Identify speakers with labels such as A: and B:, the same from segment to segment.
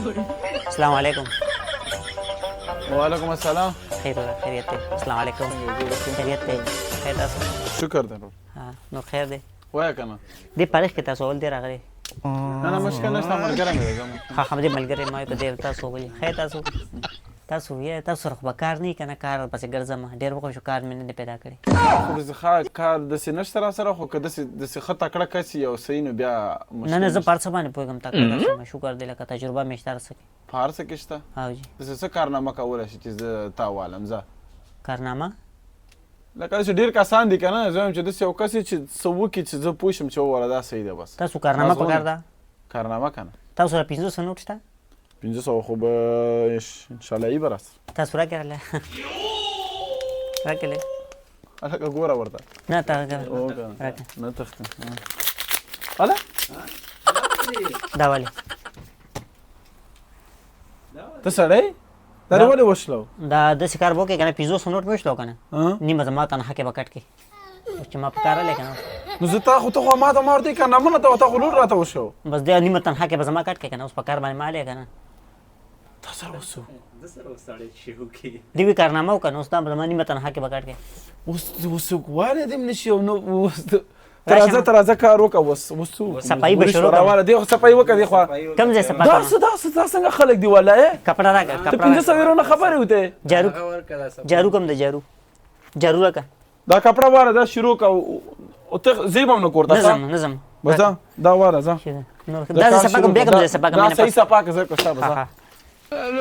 A: السلام علیکم.
B: وعلیکم السلام.
A: خیر ولا خیریت دی. السلام علیکم. خیریت دی. خیر تاسو.
B: شکر دی.
A: ها نو خیر دی.
B: وای کنه.
A: دې پاریخ کې تاسو ول دی راغلی.
B: نه مشکل نشته ملګری مې دی.
A: ها خبرې ملګری ما ته ډېر تاسو ولي. خیر تاسو. تاسو یې تاسو سره خو کار نه کنه کار پسې ګرځم ډېر وخت شو کار مې نه پیدا کړی.
B: خو د کار د سینشت سره خو که د خط تکړه کسي او صحیح نو بیا
A: نه زه پارڅ باندې پوهېږم تکړه شکر دی لکه تجربه مې شته رسکې.
B: پارڅ کې شته؟
A: ها جی.
B: څه کارنامه کولی شي چې زه تا والم زه
A: کارنامه
B: لکه چې ډېر کسان دي که نه زه وایم چې داسې یو کس چې څه وکړي چې زه پوه شم چې ووایه دا صحیح دی بس.
A: تاسو کارنامه پکار ده؟
B: کارنامه که نه.
A: تاسو سره 500 نوټ شته؟
B: 500 خو به انشاءالله یي به راسره.
A: تاسو راکړله راکړلې
B: هلکه ګوره ورته
A: نه تا راکړه
B: نه تښتم هله
A: دا ولې
B: ته سړی دا ولې وشلو
A: دا داسې کار به وکړې که نه 500 نوټ مې وشلو که نه نیمه زما تنخوا کې به کټ کړې چې ما په کار رالی که نه
B: نو زه تا خو ما ته ما ورته وایي کارنامه نه ته خو لوټ راته وشو
A: بس دا نیمه تنخوا کې به زما کټ کړې که نه اوس په کار باندې ما الی که نه
B: تا سره وسو
A: دوی کارنامه وکړه نو اوس دا به زما نیمه تنخوا کې به کټ کړې
B: اوس وارې دې م نشي نو ترازه کار وکړه اوس
A: صفایي به شروع
B: راواله دی خو صفایي وکړه دی خو
A: کوم ځای صفا
B: دا څنګه خلک دی والله
A: کپڑا راکړه
B: ته 500 ورونه خبرې وته
A: جارو کوم د جارو راکړه
B: دا کپڑا واره دا شروع کا او ته زیبم نو کوړه
A: نظم
B: بس دا واره ځه
A: دا صفا کوم بیا کوم ځای صفا کوم
B: دا صحیح صفا که زه کوستا بس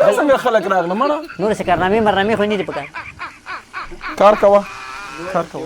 B: دا څنګه خلک راغله مړه
A: نور څه کارنامې مرنامې خو نه دي پکار
B: کار کوه
A: تاسو